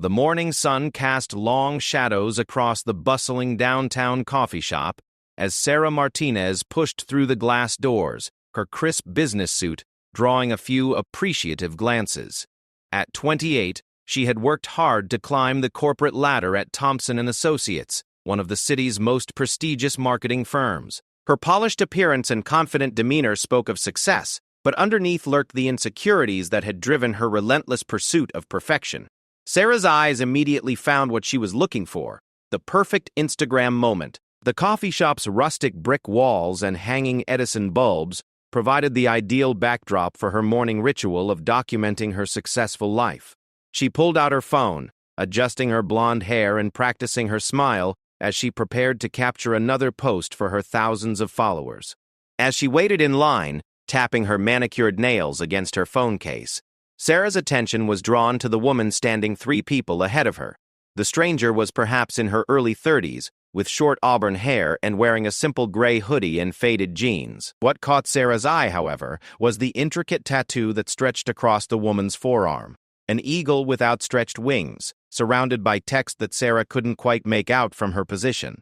The morning sun cast long shadows across the bustling downtown coffee shop as Sarah Martinez pushed through the glass doors, her crisp business suit drawing a few appreciative glances. At 28, she had worked hard to climb the corporate ladder at Thompson & Associates, one of the city's most prestigious marketing firms. Her polished appearance and confident demeanor spoke of success, but underneath lurked the insecurities that had driven her relentless pursuit of perfection. Sarah's eyes immediately found what she was looking for, the perfect Instagram moment. The coffee shop's rustic brick walls and hanging Edison bulbs provided the ideal backdrop for her morning ritual of documenting her successful life. She pulled out her phone, adjusting her blonde hair and practicing her smile as she prepared to capture another post for her thousands of followers. As she waited in line, tapping her manicured nails against her phone case, Sarah's attention was drawn to the woman standing 3 people ahead of her. The stranger was perhaps in her early 30s, with short auburn hair and wearing a simple gray hoodie and faded jeans. What caught Sarah's eye, however, was the intricate tattoo that stretched across the woman's forearm. An eagle with outstretched wings, surrounded by text that Sarah couldn't quite make out from her position.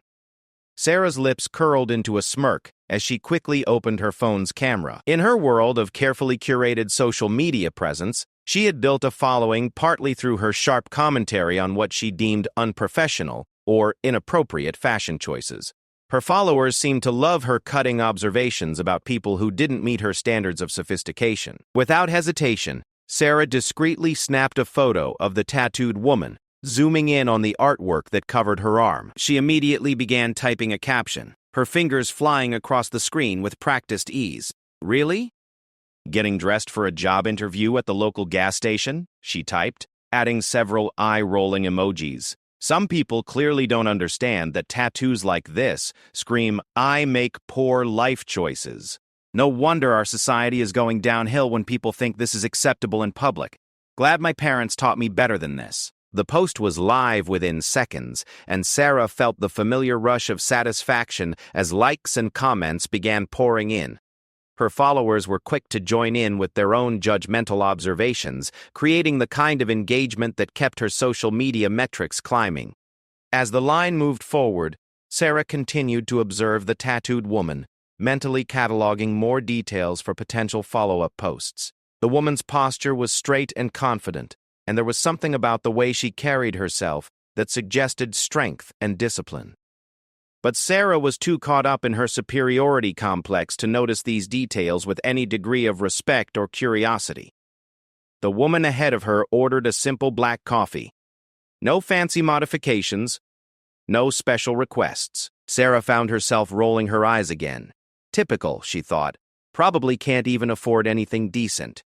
Sarah's lips curled into a smirk as she quickly opened her phone's camera. In her world of carefully curated social media presence, she had built a following partly through her sharp commentary on what she deemed unprofessional or inappropriate fashion choices. Her followers seemed to love her cutting observations about people who didn't meet her standards of sophistication. Without hesitation, Sarah discreetly snapped a photo of the tattooed woman, zooming in on the artwork that covered her arm. She immediately began typing a caption, her fingers flying across the screen with practiced ease. "Really? Getting dressed for a job interview at the local gas station?" she typed, adding several eye-rolling emojis. Some people clearly don't understand that tattoos like this scream, "I make poor life choices." No wonder our society is going downhill when people think this is acceptable in public. Glad my parents taught me better than this. The post was live within seconds, and Sarah felt the familiar rush of satisfaction as likes and comments began pouring in. Her followers were quick to join in with their own judgmental observations, creating the kind of engagement that kept her social media metrics climbing. As the line moved forward, Sarah continued to observe the tattooed woman, mentally cataloging more details for potential follow-up posts. The woman's posture was straight and confident, and there was something about the way she carried herself that suggested strength and discipline. But Sarah was too caught up in her superiority complex to notice these details with any degree of respect or curiosity. The woman ahead of her ordered a simple black coffee. No fancy modifications, no special requests. Sarah found herself rolling her eyes again. Typical, she thought. Probably can't even afford anything decent.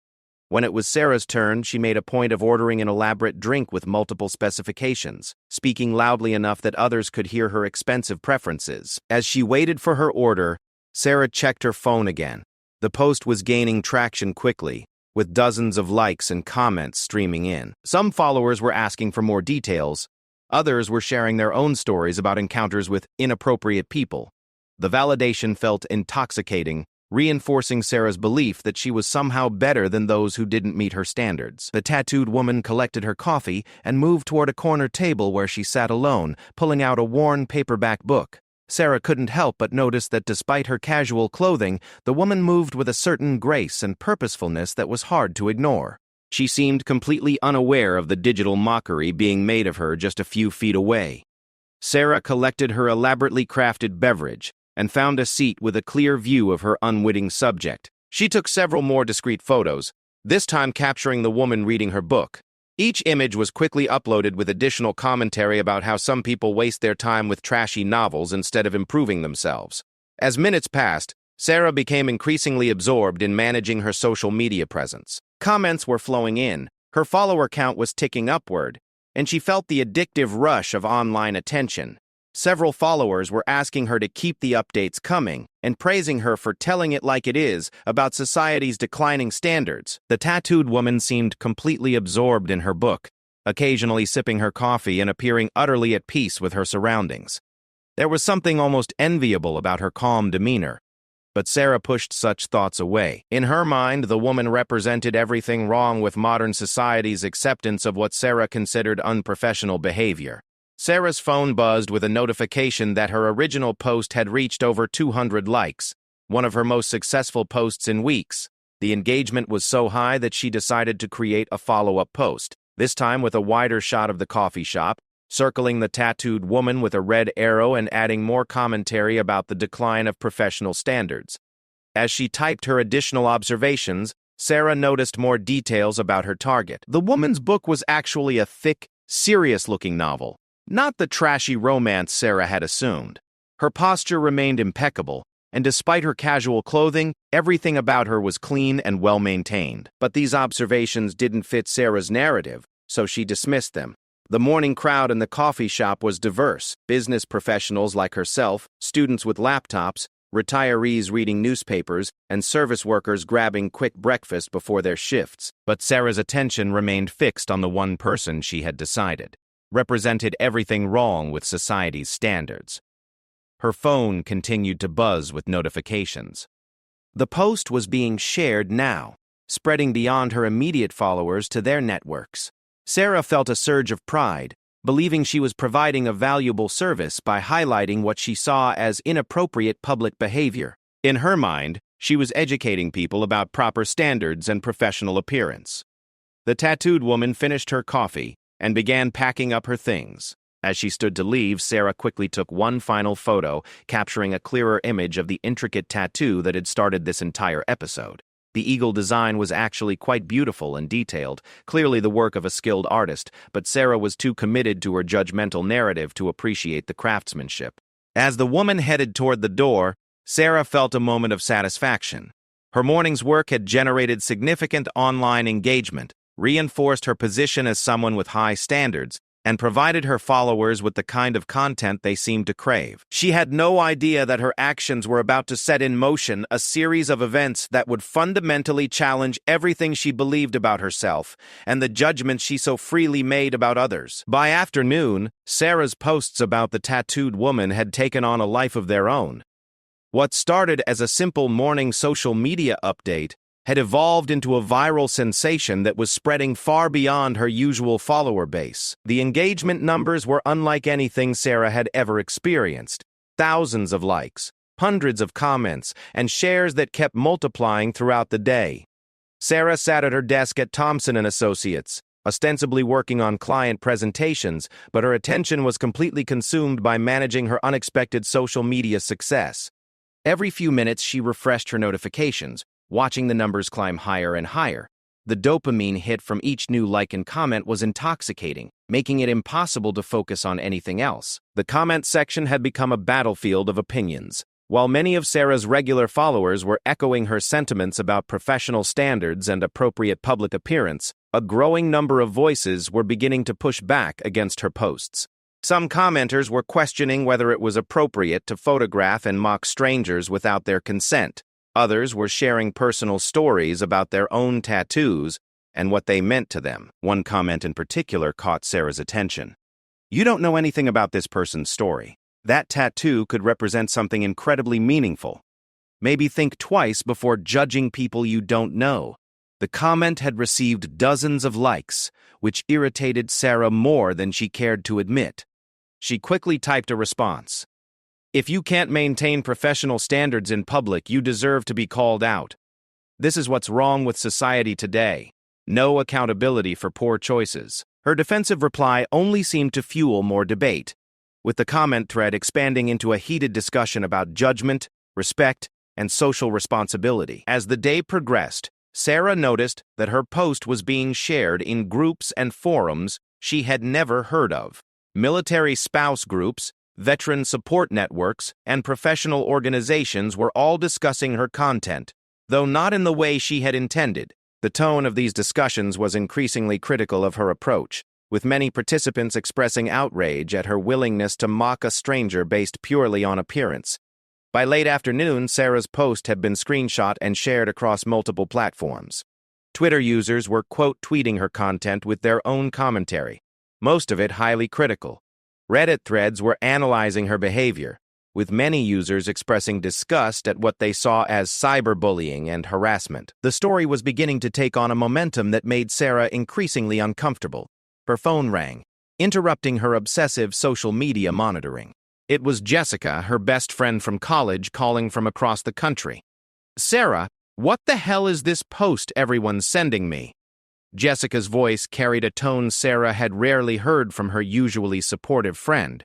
When it was Sarah's turn, she made a point of ordering an elaborate drink with multiple specifications, speaking loudly enough that others could hear her expensive preferences. As she waited for her order, Sarah checked her phone again. The post was gaining traction quickly, with dozens of likes and comments streaming in. Some followers were asking for more details. Others were sharing their own stories about encounters with inappropriate people. The validation felt intoxicating, reinforcing Sarah's belief that she was somehow better than those who didn't meet her standards. The tattooed woman collected her coffee and moved toward a corner table where she sat alone, pulling out a worn paperback book. Sarah couldn't help but notice that despite her casual clothing, the woman moved with a certain grace and purposefulness that was hard to ignore. She seemed completely unaware of the digital mockery being made of her just a few feet away. Sarah collected her elaborately crafted beverage and found a seat with a clear view of her unwitting subject. She took several more discreet photos, this time capturing the woman reading her book. Each image was quickly uploaded with additional commentary about how some people waste their time with trashy novels instead of improving themselves. As minutes passed, Sarah became increasingly absorbed in managing her social media presence. Comments were flowing in, her follower count was ticking upward, and she felt the addictive rush of online attention. Several followers were asking her to keep the updates coming and praising her for telling it like it is about society's declining standards. The tattooed woman seemed completely absorbed in her book, occasionally sipping her coffee and appearing utterly at peace with her surroundings. There was something almost enviable about her calm demeanor. but Sarah pushed such thoughts away. In her mind, the woman represented everything wrong with modern society's acceptance of what Sarah considered unprofessional behavior. Sarah's phone buzzed with a notification that her original post had reached over 200 likes, one of her most successful posts in weeks. The engagement was so high that she decided to create a follow-up post, this time with a wider shot of the coffee shop, circling the tattooed woman with a red arrow and adding more commentary about the decline of professional standards. As she typed her additional observations, Sarah noticed more details about her target. The woman's book was actually a thick, serious-looking novel, not the trashy romance Sarah had assumed. Her posture remained impeccable, and despite her casual clothing, everything about her was clean and well-maintained. But these observations didn't fit Sarah's narrative, so she dismissed them. The morning crowd in the coffee shop was diverse: business professionals like herself, students with laptops, retirees reading newspapers, and service workers grabbing quick breakfast before their shifts. But Sarah's attention remained fixed on the one person she had decided represented everything wrong with society's standards. Her phone continued to buzz with notifications. The post was being shared now, spreading beyond her immediate followers to their networks. Sarah felt a surge of pride, believing she was providing a valuable service by highlighting what she saw as inappropriate public behavior. In her mind, she was educating people about proper standards and professional appearance. The tattooed woman finished her coffee and began packing up her things. As she stood to leave, Sarah quickly took one final photo, capturing a clearer image of the intricate tattoo that had started this entire episode. The eagle design was actually quite beautiful and detailed, clearly the work of a skilled artist, but Sarah was too committed to her judgmental narrative to appreciate the craftsmanship. As the woman headed toward the door, Sarah felt a moment of satisfaction. Her morning's work had generated significant online engagement, reinforced her position as someone with high standards, and provided her followers with the kind of content they seemed to crave. She had no idea that her actions were about to set in motion a series of events that would fundamentally challenge everything she believed about herself and the judgments she so freely made about others. By afternoon, Sarah's posts about the tattooed woman had taken on a life of their own. What started as a simple morning social media update had evolved into a viral sensation that was spreading far beyond her usual follower base. The engagement numbers were unlike anything Sarah had ever experienced. Thousands of likes, hundreds of comments, and shares that kept multiplying throughout the day. Sarah sat at her desk at Thompson & Associates, ostensibly working on client presentations, but her attention was completely consumed by managing her unexpected social media success. Every few minutes, she refreshed her notifications, watching the numbers climb higher and higher. The dopamine hit from each new like and comment was intoxicating, making it impossible to focus on anything else. The comment section had become a battlefield of opinions. While many of Sarah's regular followers were echoing her sentiments about professional standards and appropriate public appearance, a growing number of voices were beginning to push back against her posts. Some commenters were questioning whether it was appropriate to photograph and mock strangers without their consent. Others were sharing personal stories about their own tattoos and what they meant to them. One comment in particular caught Sarah's attention. "You don't know anything about this person's story. That tattoo could represent something incredibly meaningful. Maybe think twice before judging people you don't know." The comment had received dozens of likes, which irritated Sarah more than she cared to admit. She quickly typed a response. "If you can't maintain professional standards in public, you deserve to be called out. This is what's wrong with society today. No accountability for poor choices." Her defensive reply only seemed to fuel more debate, with the comment thread expanding into a heated discussion about judgment, respect, and social responsibility. As the day progressed, Sarah noticed that her post was being shared in groups and forums she had never heard of. Military spouse groups, veteran support networks, and professional organizations were all discussing her content, though not in the way she had intended. The tone of these discussions was increasingly critical of her approach, with many participants expressing outrage at her willingness to mock a stranger based purely on appearance. By late afternoon, Sarah's post had been screenshot and shared across multiple platforms. Twitter users were quote-tweeting her content with their own commentary, most of it highly critical. Reddit threads were analyzing her behavior, with many users expressing disgust at what they saw as cyberbullying and harassment. The story was beginning to take on a momentum that made Sarah increasingly uncomfortable. Her phone rang, interrupting her obsessive social media monitoring. It was Jessica, her best friend from college, calling from across the country. "Sarah, what the hell is this post everyone's sending me?" Jessica's voice carried a tone Sarah had rarely heard from her usually supportive friend.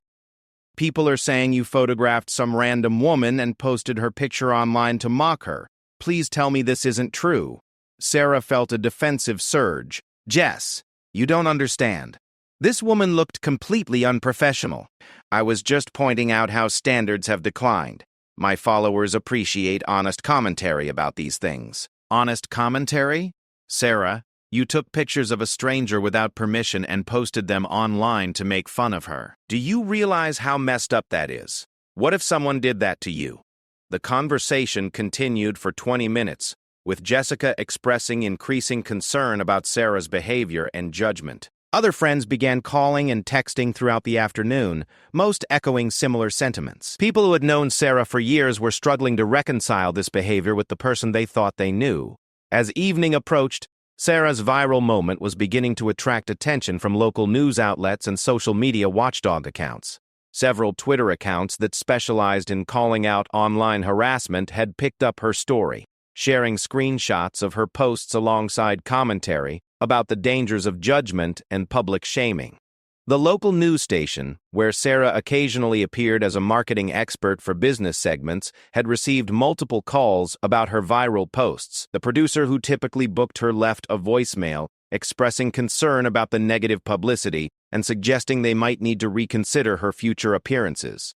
"People are saying you photographed some random woman and posted her picture online to mock her. Please tell me this isn't true." Sarah felt a defensive surge. "Jess, you don't understand. This woman looked completely unprofessional. I was just pointing out how standards have declined. My followers appreciate honest commentary about these things." "Honest commentary? Sarah, you took pictures of a stranger without permission and posted them online to make fun of her. Do you realize how messed up that is? What if someone did that to you?" The conversation continued for 20 minutes, with Jessica expressing increasing concern about Sarah's behavior and judgment. Other friends began calling and texting throughout the afternoon, most echoing similar sentiments. People who had known Sarah for years were struggling to reconcile this behavior with the person they thought they knew. As evening approached, Sarah's viral moment was beginning to attract attention from local news outlets and social media watchdog accounts. Several Twitter accounts that specialized in calling out online harassment had picked up her story, sharing screenshots of her posts alongside commentary about the dangers of judgment and public shaming. The local news station, where Sarah occasionally appeared as a marketing expert for business segments, had received multiple calls about her viral posts. The producer who typically booked her left a voicemail, expressing concern about the negative publicity and suggesting they might need to reconsider her future appearances.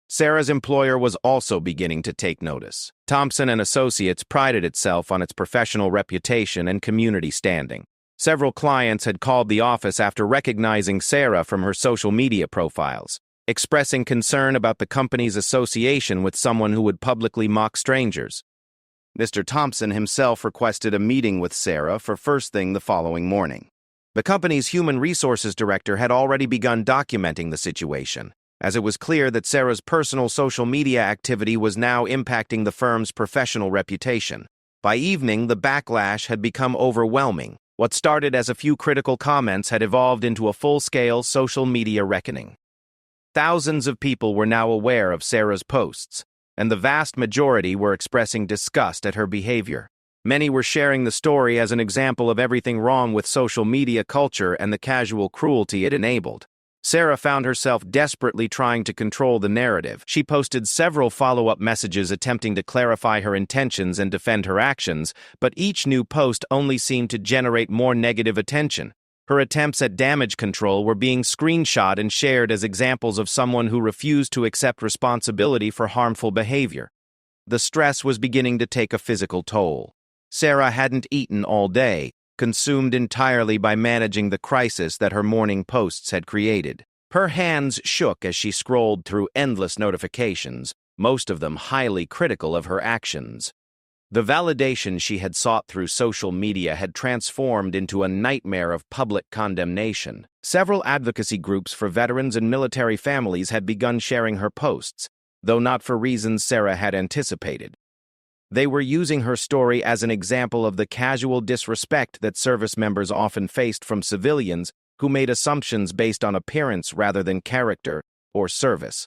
Sarah's employer was also beginning to take notice. Thompson & Associates prided itself on its professional reputation and community standing. Several clients had called the office after recognizing Sarah from her social media profiles, expressing concern about the company's association with someone who would publicly mock strangers. Mr. Thompson himself requested a meeting with Sarah for first thing the following morning. The company's human resources director had already begun documenting the situation, as it was clear that Sarah's personal social media activity was now impacting the firm's professional reputation. By evening, the backlash had become overwhelming. What started as a few critical comments had evolved into a full-scale social media reckoning. Thousands of people were now aware of Sarah's posts, and the vast majority were expressing disgust at her behavior. Many were sharing the story as an example of everything wrong with social media culture and the casual cruelty it enabled. Sarah found herself desperately trying to control the narrative. She posted several follow-up messages attempting to clarify her intentions and defend her actions, but each new post only seemed to generate more negative attention. Her attempts at damage control were being screenshot and shared as examples of someone who refused to accept responsibility for harmful behavior. The stress was beginning to take a physical toll. Sarah hadn't eaten all day, consumed entirely by managing the crisis that her morning posts had created. Her hands shook as she scrolled through endless notifications, most of them highly critical of her actions. The validation she had sought through social media had transformed into a nightmare of public condemnation. Several advocacy groups for veterans and military families had begun sharing her posts, though not for reasons Sarah had anticipated. They were using her story as an example of the casual disrespect that service members often faced from civilians who made assumptions based on appearance rather than character or service.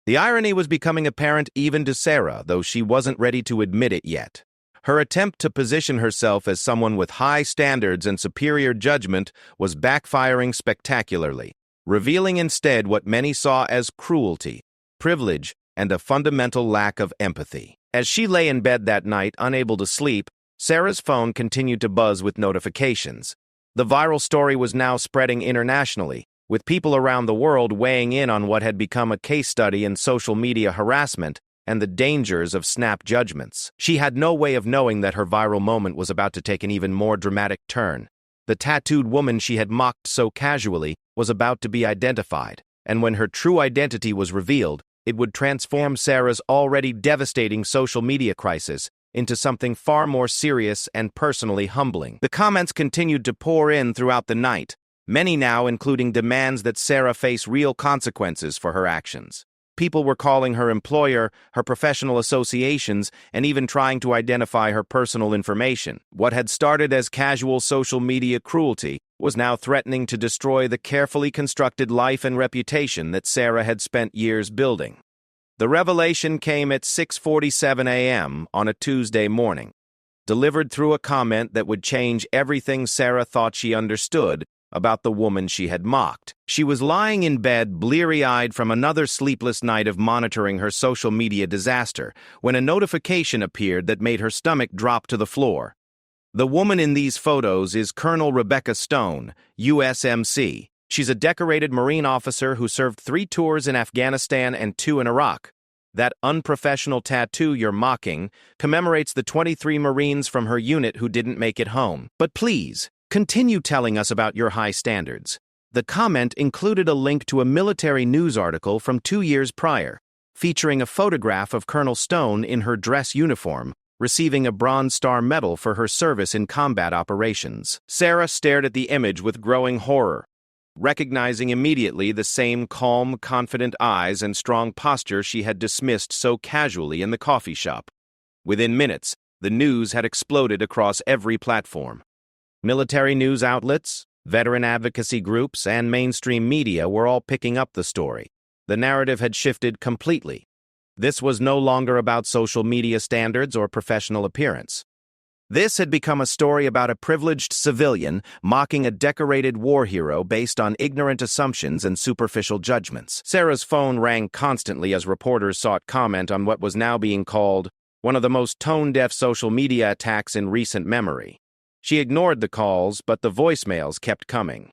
The irony was becoming apparent even to Sarah, though she wasn't ready to admit it yet. Her attempt to position herself as someone with high standards and superior judgment was backfiring spectacularly, revealing instead what many saw as cruelty, privilege, and a fundamental lack of empathy. As she lay in bed that night, unable to sleep, Sarah's phone continued to buzz with notifications. The viral story was now spreading internationally, with people around the world weighing in on what had become a case study in social media harassment and the dangers of snap judgments. She had no way of knowing that her viral moment was about to take an even more dramatic turn. The tattooed woman she had mocked so casually was about to be identified, and when her true identity was revealed, it would transform Sarah's already devastating social media crisis into something far more serious and personally humbling. The comments continued to pour in throughout the night, many now including demands that Sarah face real consequences for her actions. People were calling her employer, her professional associations, and even trying to identify her personal information. What had started as casual social media cruelty was now threatening to destroy the carefully constructed life and reputation that Sarah had spent years building. The revelation came at 6:47 a.m. on a Tuesday morning, delivered through a comment that would change everything Sarah thought she understood about the woman she had mocked. She was lying in bed, bleary-eyed from another sleepless night of monitoring her social media disaster, when a notification appeared that made her stomach drop to the floor. The woman in these photos is Colonel Rebecca Stone, USMC. She's a decorated Marine officer who served 3 tours in Afghanistan and 2 in Iraq. That unprofessional tattoo you're mocking commemorates the 23 Marines from her unit who didn't make it home. But please, continue telling us about your high standards. The comment included a link to a military news article from 2 years prior, featuring a photograph of Colonel Stone in her dress uniform, receiving a Bronze Star Medal for her service in combat operations. Sarah stared at the image with growing horror, recognizing immediately the same calm, confident eyes and strong posture she had dismissed so casually in the coffee shop. Within minutes, the news had exploded across every platform. Military news outlets, veteran advocacy groups, and mainstream media were all picking up the story. The narrative had shifted completely. This was no longer about social media standards or professional appearance. This had become a story about a privileged civilian mocking a decorated war hero based on ignorant assumptions and superficial judgments. Sarah's phone rang constantly as reporters sought comment on what was now being called one of the most tone-deaf social media attacks in recent memory. She ignored the calls, but the voicemails kept coming.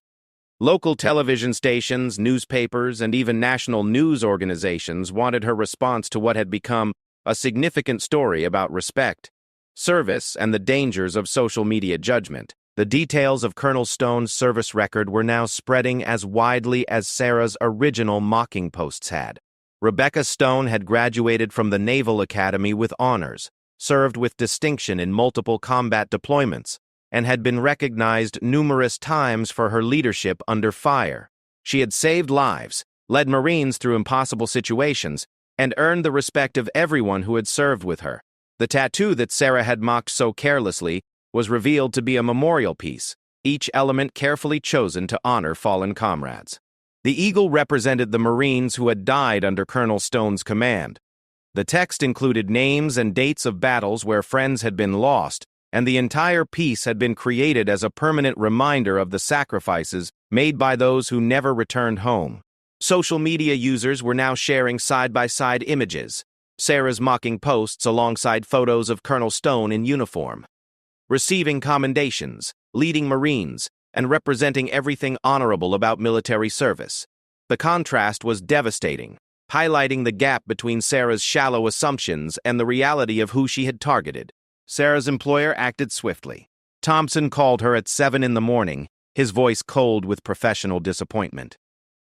Local television stations, newspapers, and even national news organizations wanted her response to what had become a significant story about respect, service, and the dangers of social media judgment. The details of Colonel Stone's service record were now spreading as widely as Sarah's original mocking posts had. Rebecca Stone had graduated from the Naval Academy with honors, served with distinction in multiple combat deployments, and had been recognized numerous times for her leadership under fire. She had saved lives, led Marines through impossible situations, and earned the respect of everyone who had served with her. The tattoo that Sarah had mocked so carelessly was revealed to be a memorial piece, each element carefully chosen to honor fallen comrades. The eagle represented the Marines who had died under Colonel Stone's command. The text included names and dates of battles where friends had been lost, and the entire piece had been created as a permanent reminder of the sacrifices made by those who never returned home. Social media users were now sharing side-by-side images, Sarah's mocking posts alongside photos of Colonel Stone in uniform, receiving commendations, leading Marines, and representing everything honorable about military service. The contrast was devastating, highlighting the gap between Sarah's shallow assumptions and the reality of who she had targeted. Sarah's employer acted swiftly. Thompson called her at 7 in the morning, his voice cold with professional disappointment.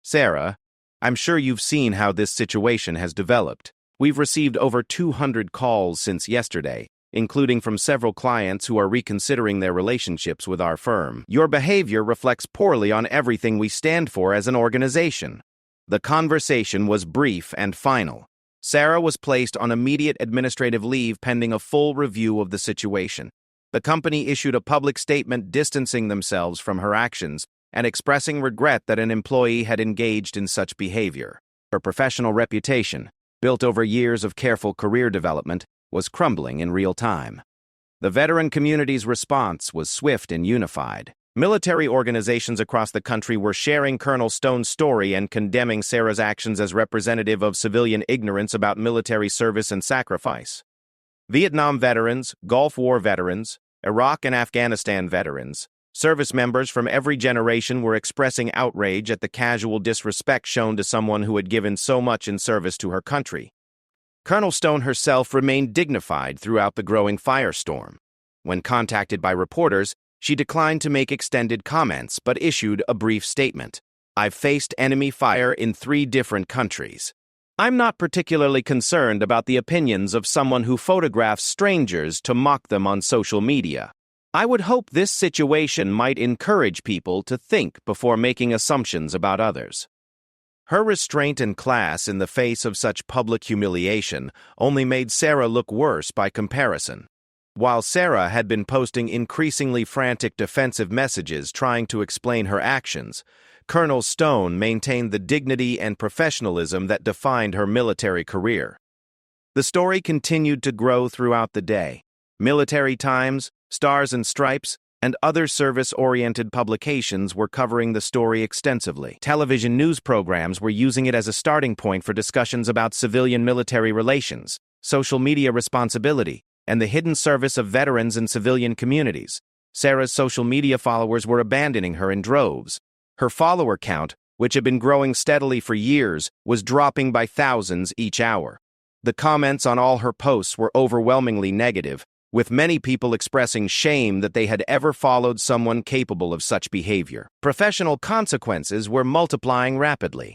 "Sarah, I'm sure you've seen how this situation has developed. We've received over 200 calls since yesterday, including from several clients who are reconsidering their relationships with our firm. Your behavior reflects poorly on everything we stand for as an organization." The conversation was brief and final. Sarah was placed on immediate administrative leave pending a full review of the situation. The company issued a public statement distancing themselves from her actions and expressing regret that an employee had engaged in such behavior. Her professional reputation, built over years of careful career development, was crumbling in real time. The veteran community's response was swift and unified. Military organizations across the country were sharing Colonel Stone's story and condemning Sarah's actions as representative of civilian ignorance about military service and sacrifice. Vietnam veterans, Gulf War veterans, Iraq and Afghanistan veterans, service members from every generation were expressing outrage at the casual disrespect shown to someone who had given so much in service to her country. Colonel Stone herself remained dignified throughout the growing firestorm. When contacted by reporters, she declined to make extended comments but issued a brief statement. "I've faced enemy fire in 3 different countries. I'm not particularly concerned about the opinions of someone who photographs strangers to mock them on social media. I would hope this situation might encourage people to think before making assumptions about others." Her restraint and class in the face of such public humiliation only made Sarah look worse by comparison. While Sarah had been posting increasingly frantic defensive messages trying to explain her actions, Colonel Stone maintained the dignity and professionalism that defined her military career. The story continued to grow throughout the day. Military Times, Stars and Stripes, and other service-oriented publications were covering the story extensively. Television news programs were using it as a starting point for discussions about civilian-military relations, social media responsibility, and the hidden service of veterans in civilian communities. Sarah's social media followers were abandoning her in droves. Her follower count, which had been growing steadily for years, was dropping by thousands each hour. The comments on all her posts were overwhelmingly negative, with many people expressing shame that they had ever followed someone capable of such behavior. Professional consequences were multiplying rapidly.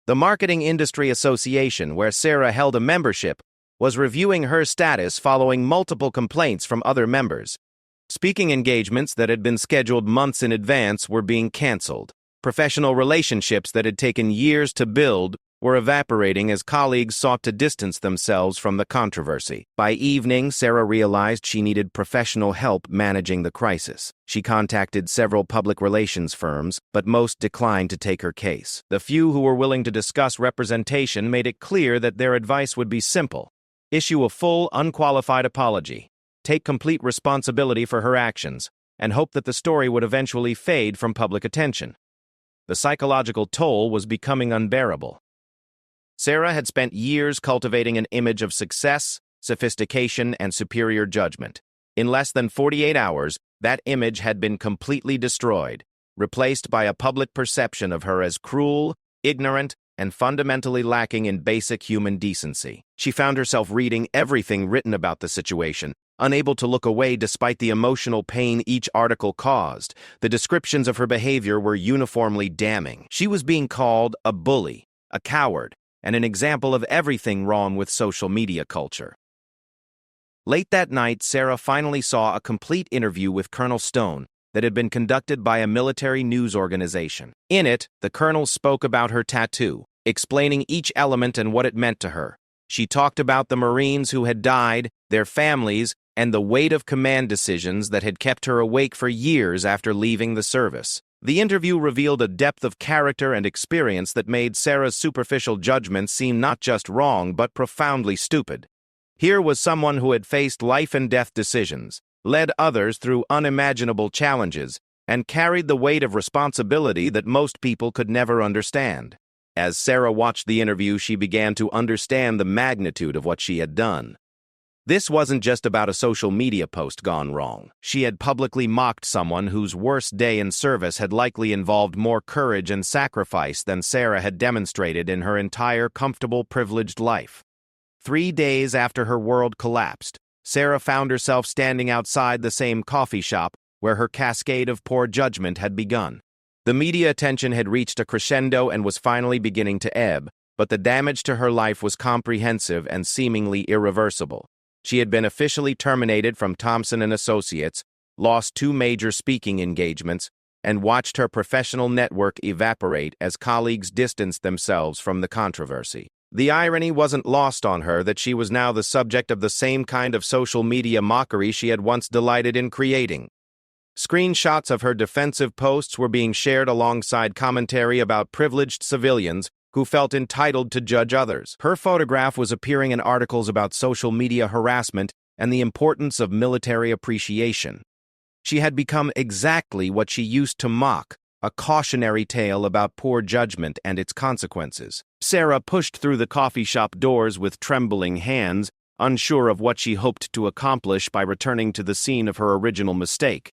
The Marketing Industry Association, where Sarah held a membership, was reviewing her status following multiple complaints from other members. Speaking engagements that had been scheduled months in advance were being canceled. Professional relationships that had taken years to build were evaporating as colleagues sought to distance themselves from the controversy. By evening, Sarah realized she needed professional help managing the crisis. She contacted several public relations firms, but most declined to take her case. The few who were willing to discuss representation made it clear that their advice would be simple: issue a full, unqualified apology, take complete responsibility for her actions, and hope that the story would eventually fade from public attention. The psychological toll was becoming unbearable. Sarah had spent years cultivating an image of success, sophistication, and superior judgment. In less than 48 hours, that image had been completely destroyed, replaced by a public perception of her as cruel, ignorant, and fundamentally lacking in basic human decency. She found herself reading everything written about the situation, unable to look away despite the emotional pain each article caused. The descriptions of her behavior were uniformly damning. She was being called a bully, a coward, and an example of everything wrong with social media culture. Late that night, Sarah finally saw a complete interview with Colonel Stone that had been conducted by a military news organization. In it, the colonel spoke about her tattoo, explaining each element and what it meant to her. She talked about the Marines who had died, their families, and the weight of command decisions that had kept her awake for years after leaving the service. The interview revealed a depth of character and experience that made Sarah's superficial judgments seem not just wrong but profoundly stupid. Here was someone who had faced life-and-death decisions, led others through unimaginable challenges, and carried the weight of responsibility that most people could never understand. As Sarah watched the interview, she began to understand the magnitude of what she had done. This wasn't just about a social media post gone wrong. She had publicly mocked someone whose worst day in service had likely involved more courage and sacrifice than Sarah had demonstrated in her entire comfortable, privileged life. 3 days after her world collapsed, Sarah found herself standing outside the same coffee shop where her cascade of poor judgment had begun. The media attention had reached a crescendo and was finally beginning to ebb, but the damage to her life was comprehensive and seemingly irreversible. She had been officially terminated from Thompson & Associates, lost 2 major speaking engagements, and watched her professional network evaporate as colleagues distanced themselves from the controversy. The irony wasn't lost on her that she was now the subject of the same kind of social media mockery she had once delighted in creating. Screenshots of her defensive posts were being shared alongside commentary about privileged civilians who felt entitled to judge others. Her photograph was appearing in articles about social media harassment and the importance of military appreciation. She had become exactly what she used to mock, a cautionary tale about poor judgment and its consequences. Sarah pushed through the coffee shop doors with trembling hands, unsure of what she hoped to accomplish by returning to the scene of her original mistake.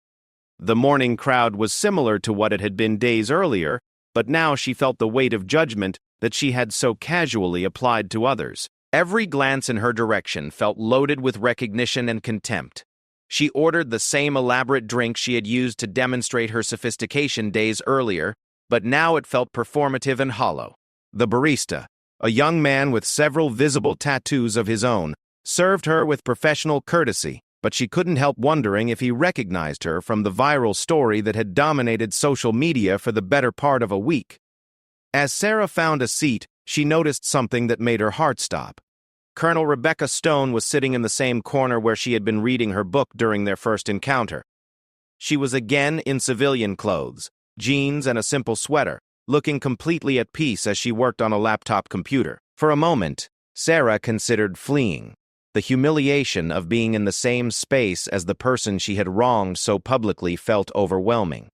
The morning crowd was similar to what it had been days earlier, but now she felt the weight of judgment that she had so casually applied to others. Every glance in her direction felt loaded with recognition and contempt. She ordered the same elaborate drink she had used to demonstrate her sophistication days earlier, but now it felt performative and hollow. The barista, a young man with several visible tattoos of his own, served her with professional courtesy, but she couldn't help wondering if he recognized her from the viral story that had dominated social media for the better part of a week. As Sarah found a seat, she noticed something that made her heart stop. Colonel Rebecca Stone was sitting in the same corner where she had been reading her book during their first encounter. She was again in civilian clothes, jeans and a simple sweater, looking completely at peace as she worked on a laptop computer. For a moment, Sarah considered fleeing. The humiliation of being in the same space as the person she had wronged so publicly felt overwhelming.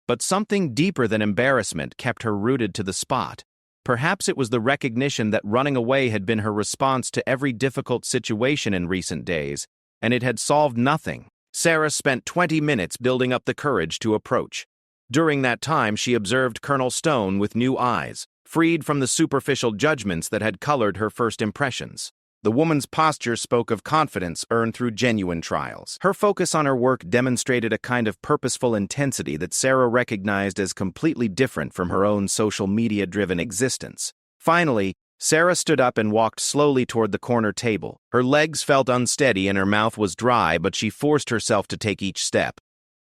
But something deeper than embarrassment kept her rooted to the spot. Perhaps it was the recognition that running away had been her response to every difficult situation in recent days, and it had solved nothing. Sarah spent 20 minutes building up the courage to approach. During that time, she observed Colonel Stone with new eyes, freed from the superficial judgments that had colored her first impressions. The woman's posture spoke of confidence earned through genuine trials. Her focus on her work demonstrated a kind of purposeful intensity that Sarah recognized as completely different from her own social media-driven existence. Finally, Sarah stood up and walked slowly toward the corner table. Her legs felt unsteady and her mouth was dry, but she forced herself to take each step.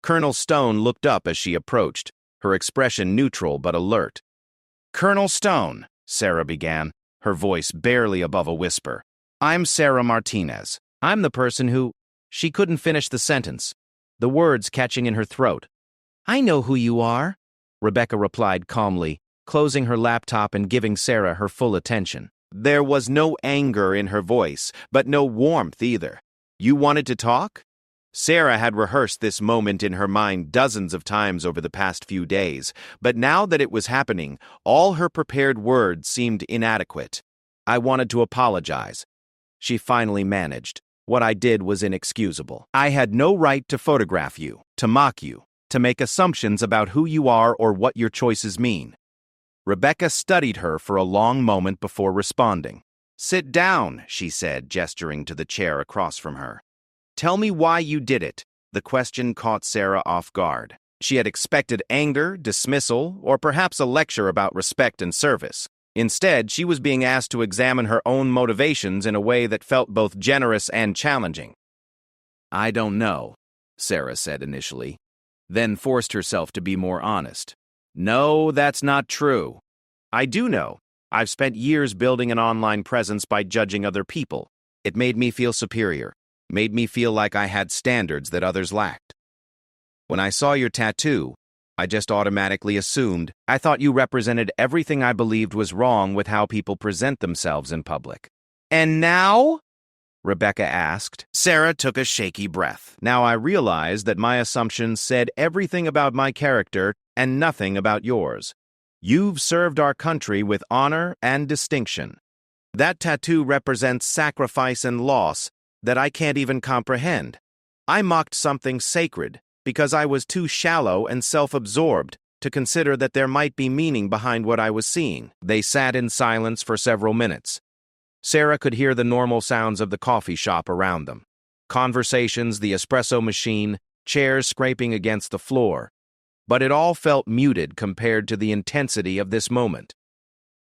Colonel Stone looked up as she approached, her expression neutral but alert. "Colonel Stone," Sarah began, her voice barely above a whisper. "I'm Sarah Martinez. I'm the person who—" She couldn't finish the sentence, the words catching in her throat. "I know who you are," Rebecca replied calmly, closing her laptop and giving Sarah her full attention. There was no anger in her voice, but no warmth either. "You wanted to talk?" Sarah had rehearsed this moment in her mind dozens of times over the past few days, but now that it was happening, all her prepared words seemed inadequate. "I wanted to apologize," she finally managed. "What I did was inexcusable. I had no right to photograph you, to mock you, to make assumptions about who you are or what your choices mean." Rebecca studied her for a long moment before responding. "Sit down," she said, gesturing to the chair across from her. "Tell me why you did it." The question caught Sarah off guard. She had expected anger, dismissal, or perhaps a lecture about respect and service. Instead, she was being asked to examine her own motivations in a way that felt both generous and challenging. "I don't know," Sarah said initially, then forced herself to be more honest. "No, that's not true. I do know. I've spent years building an online presence by judging other people. It made me feel superior, made me feel like I had standards that others lacked. When I saw your tattoo, I just automatically assumed. I thought you represented everything I believed was wrong with how people present themselves in public." "And now?" Rebecca asked. Sarah took a shaky breath. "Now I realize that my assumptions said everything about my character and nothing about yours. You've served our country with honor and distinction. That tattoo represents sacrifice and loss that I can't even comprehend. I mocked something sacred because I was too shallow and self-absorbed to consider that there might be meaning behind what I was seeing." They sat in silence for several minutes. Sarah could hear the normal sounds of the coffee shop around them. Conversations, the espresso machine, chairs scraping against the floor. But it all felt muted compared to the intensity of this moment.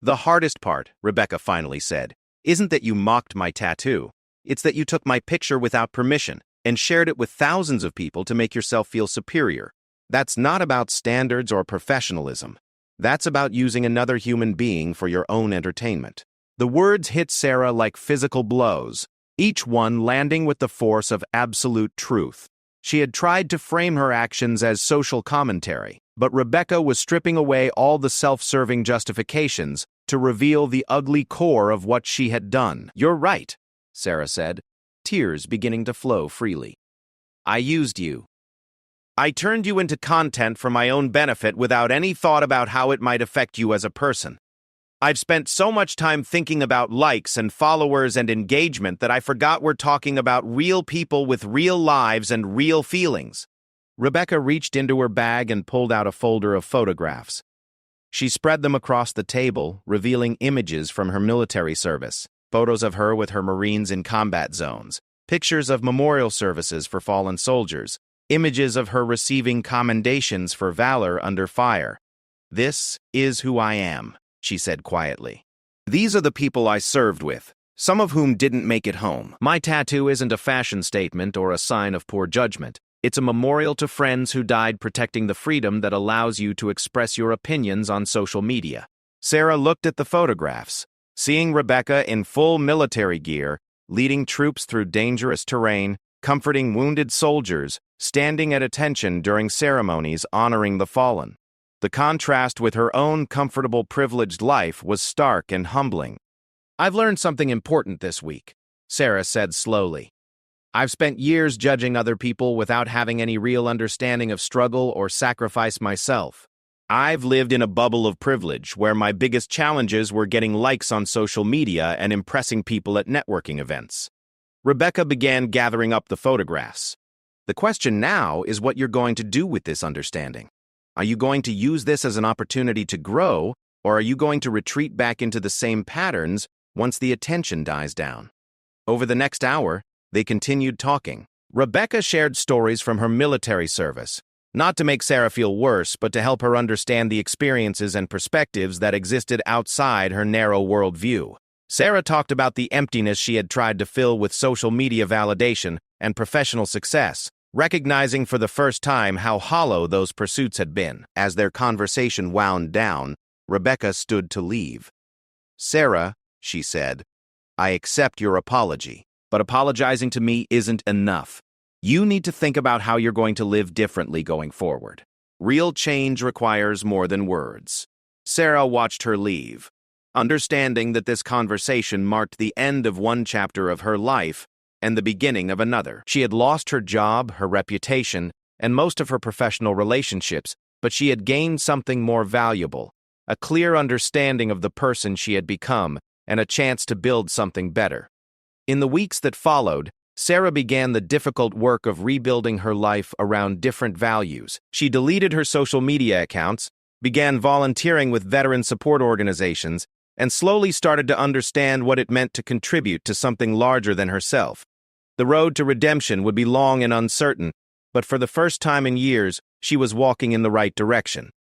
"The hardest part," Rebecca finally said, "isn't that you mocked my tattoo. It's that you took my picture without permission and shared it with thousands of people to make yourself feel superior. That's not about standards or professionalism. That's about using another human being for your own entertainment." The words hit Sarah like physical blows, each one landing with the force of absolute truth. She had tried to frame her actions as social commentary, but Rebecca was stripping away all the self-serving justifications to reveal the ugly core of what she had done. "You're right," Sarah said, tears beginning to flow freely. "I used you. I turned you into content for my own benefit without any thought about how it might affect you as a person. I've spent so much time thinking about likes and followers and engagement that I forgot we're talking about real people with real lives and real feelings." Rebecca reached into her bag and pulled out a folder of photographs. She spread them across the table, revealing images from her military service, photos of her with her Marines in combat zones, pictures of memorial services for fallen soldiers, images of her receiving commendations for valor under fire. "This is who I am," she said quietly. "These are the people I served with, some of whom didn't make it home. My tattoo isn't a fashion statement or a sign of poor judgment. It's a memorial to friends who died protecting the freedom that allows you to express your opinions on social media." Sarah looked at the photographs. Seeing Rebecca in full military gear, leading troops through dangerous terrain, comforting wounded soldiers, standing at attention during ceremonies honoring the fallen. The contrast with her own comfortable, privileged life was stark and humbling. "I've learned something important this week," Sarah said slowly. "I've spent years judging other people without having any real understanding of struggle or sacrifice myself. I've lived in a bubble of privilege where my biggest challenges were getting likes on social media and impressing people at networking events." Rebecca began gathering up the photographs. "The question now is what you're going to do with this understanding. Are you going to use this as an opportunity to grow, or are you going to retreat back into the same patterns once the attention dies down?" Over the next hour, they continued talking. Rebecca shared stories from her military service, not to make Sarah feel worse, but to help her understand the experiences and perspectives that existed outside her narrow worldview. Sarah talked about the emptiness she had tried to fill with social media validation and professional success, recognizing for the first time how hollow those pursuits had been. As their conversation wound down, Rebecca stood to leave. "Sarah," she said, "I accept your apology, but apologizing to me isn't enough. You need to think about how you're going to live differently going forward. Real change requires more than words." Sarah watched her leave, understanding that this conversation marked the end of one chapter of her life and the beginning of another. She had lost her job, her reputation, and most of her professional relationships, but she had gained something more valuable, a clear understanding of the person she had become, and a chance to build something better. In the weeks that followed, Sarah began the difficult work of rebuilding her life around different values. She deleted her social media accounts, began volunteering with veteran support organizations, and slowly started to understand what it meant to contribute to something larger than herself. The road to redemption would be long and uncertain, but for the first time in years, she was walking in the right direction.